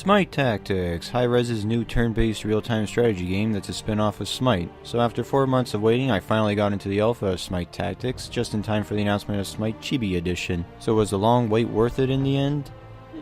Smite Tactics, Hi-Rez's new turn-based real-time strategy game that's a spin-off of Smite. So after 4 months of waiting, I finally got into the alpha of Smite Tactics, just in time for the announcement of Smite Chibi Edition. So was the long wait worth it in the end?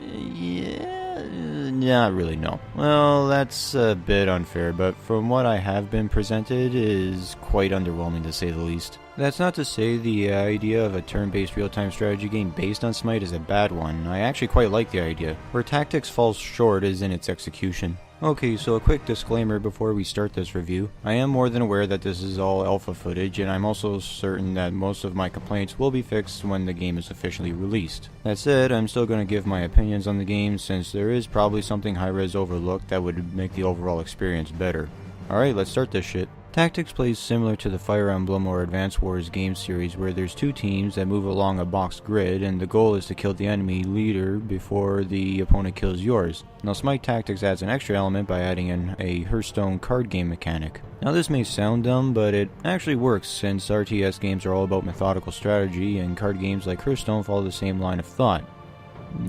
Yeah, not really, no. Well, that's a bit unfair, but from what I have been presented is quite underwhelming to say the least. That's not to say the idea of a turn-based real-time strategy game based on Smite is a bad one. I actually quite like the idea. Where Tactics falls short is in its execution. Okay, so a quick disclaimer before we start this review. I am more than aware that this is all alpha footage, and I'm also certain that most of my complaints will be fixed when the game is officially released. That said, I'm still going to give my opinions on the game since there is probably something Hi-Rez overlooked that would make the overall experience better. Alright, let's start this shit. Tactics plays similar to the Fire Emblem or Advance Wars game series where there's two teams that move along a boxed grid and the goal is to kill the enemy leader before the opponent kills yours. Now Smite Tactics adds an extra element by adding in a Hearthstone card game mechanic. Now this may sound dumb, but it actually works since RTS games are all about methodical strategy and card games like Hearthstone follow the same line of thought.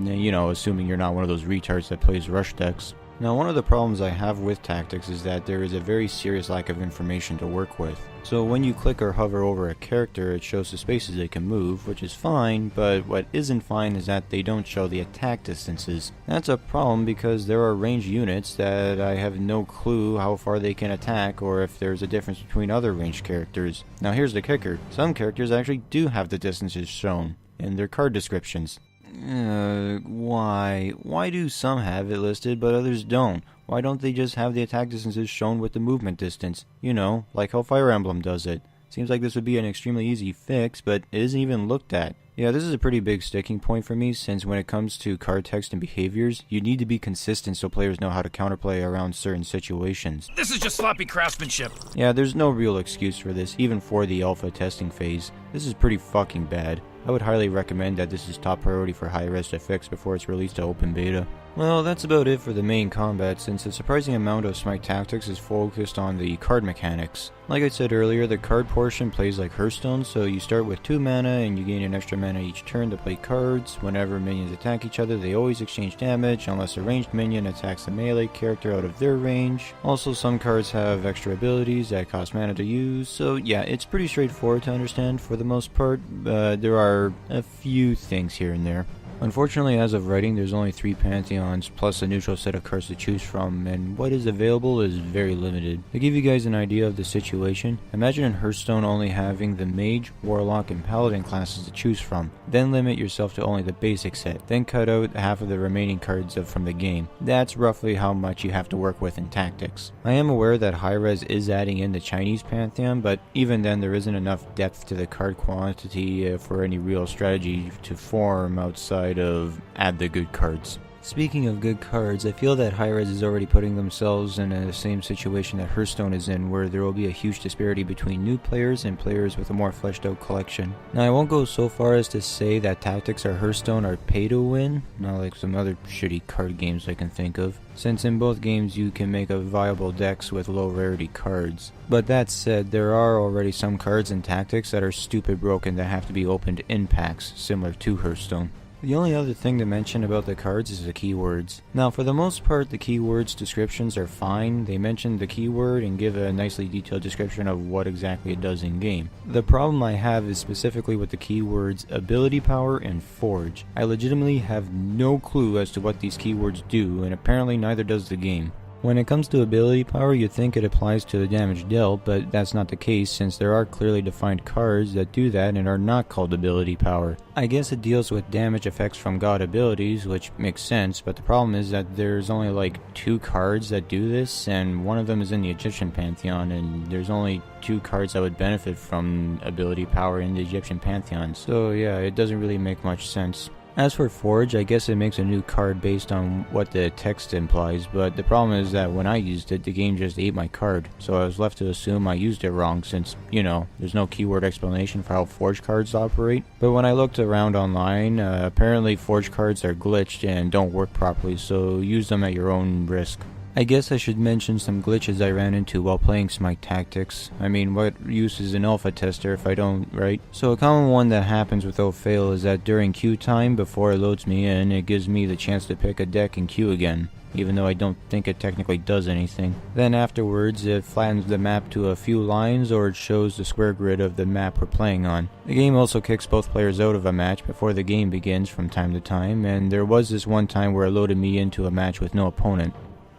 You know, assuming you're not one of those retards that plays rush decks. Now one of the problems I have with Tactics is that there is a very serious lack of information to work with. So when you click or hover over a character it shows the spaces they can move, which is fine, but what isn't fine is that they don't show the attack distances. That's a problem because there are ranged units that I have no clue how far they can attack or if there's a difference between other ranged characters. Now here's the kicker, some characters actually do have the distances shown in their card descriptions. Why? Why do some have it listed but others don't? Why don't they just have the attack distances shown with the movement distance? You know, like how Fire Emblem does it. Seems like this would be an extremely easy fix, but it isn't even looked at. Yeah, this is a pretty big sticking point for me since when it comes to card text and behaviors, you need to be consistent so players know how to counterplay around certain situations. This is just sloppy craftsmanship. Yeah, there's no real excuse for this, even for the alpha testing phase. This is pretty fucking bad. I would highly recommend that this is top priority for Hi-Rez to fix before it's released to open beta. Well, that's about it for the main combat, since a surprising amount of Smite Tactics is focused on the card mechanics. Like I said earlier, the card portion plays like Hearthstone, so you start with 2 mana and you gain an extra mana each turn to play cards. Whenever minions attack each other, they always exchange damage, unless a ranged minion attacks a melee character out of their range. Also, some cards have extra abilities that cost mana to use, so yeah, it's pretty straightforward to understand for the most part, but there are a few things here and there. Unfortunately, as of writing, there's only 3 Pantheons plus a neutral set of cards to choose from, and what is available is very limited. To give you guys an idea of the situation, imagine in Hearthstone only having the Mage, Warlock, and Paladin classes to choose from. Then limit yourself to only the basic set, then cut out half of the remaining cards from the game. That's roughly how much you have to work with in Tactics. I am aware that Hi-Rez is adding in the Chinese Pantheon, but even then there isn't enough depth to the card quantity for any real strategy to form outside of add the good cards. Speaking of good cards, I feel that Hi-Rez is already putting themselves in the same situation that Hearthstone is in, where there will be a huge disparity between new players and players with a more fleshed out collection. Now I won't go so far as to say that Tactics or Hearthstone are pay to win, not like some other shitty card games I can think of, since in both games you can make a viable decks with low rarity cards. But that said, there are already some cards in Tactics that are stupid broken that have to be opened in packs, similar to Hearthstone. The only other thing to mention about the cards is the keywords. Now for the most part the keywords descriptions are fine, they mention the keyword and give a nicely detailed description of what exactly it does in game. The problem I have is specifically with the keywords ability power and forge. I legitimately have no clue as to what these keywords do, and apparently neither does the game. When it comes to ability power, you'd think it applies to the damage dealt, but that's not the case since there are clearly defined cards that do that and are not called ability power. I guess it deals with damage effects from god abilities, which makes sense, but the problem is that there's only like 2 cards that do this, and one of them is in the Egyptian Pantheon, and there's only 2 cards that would benefit from ability power in the Egyptian Pantheon, so yeah, it doesn't really make much sense. As for Forge, I guess it makes a new card based on what the text implies, but the problem is that when I used it, the game just ate my card, so I was left to assume I used it wrong since, you know, there's no keyword explanation for how Forge cards operate. But when I looked around online, apparently Forge cards are glitched and don't work properly, so use them at your own risk. I guess I should mention some glitches I ran into while playing Smite Tactics. I mean, what use is an alpha tester if I don't, right? So a common one that happens without fail is that during queue time, before it loads me in, it gives me the chance to pick a deck and queue again, even though I don't think it technically does anything. Then afterwards, it flattens the map to a few lines, or it shows the square grid of the map we're playing on. The game also kicks both players out of a match before the game begins from time to time, and there was this one time where it loaded me into a match with no opponent.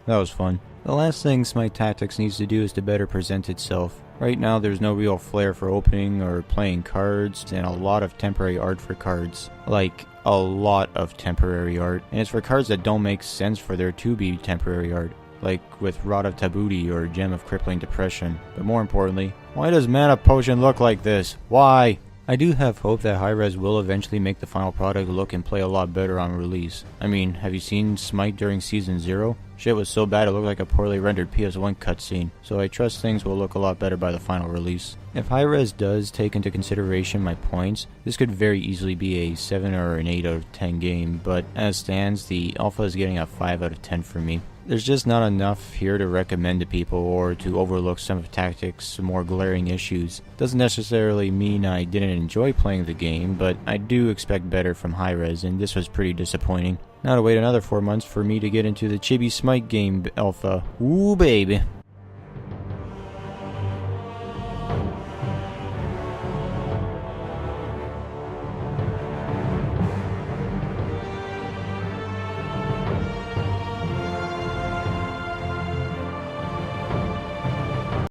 That was fun. The last thing Smite Tactics needs to do is to better present itself. Right now there's no real flair for opening or playing cards, and a lot of temporary art for cards. Like, a lot of temporary art. And it's for cards that don't make sense for there to be temporary art. Like with Rod of Tabuti or Gem of Crippling Depression. But more importantly, why does Mana Potion look like this? Why? I do have hope that Hi-Rez will eventually make the final product look and play a lot better on release. I mean, have you seen Smite during Season 0? Shit was so bad it looked like a poorly rendered PS1 cutscene, so I trust things will look a lot better by the final release. If Hi-Rez does take into consideration my points, this could very easily be a 7 or an 8 out of 10 game, but as stands, the alpha is getting a 5 out of 10 for me. There's just not enough here to recommend to people or to overlook some of Tactics' more glaring issues. Doesn't necessarily mean I didn't enjoy playing the game, but I do expect better from Hi-Rez, and this was pretty disappointing. Now to wait another 4 months for me to get into the chibi Smite game alpha. Ooh baby.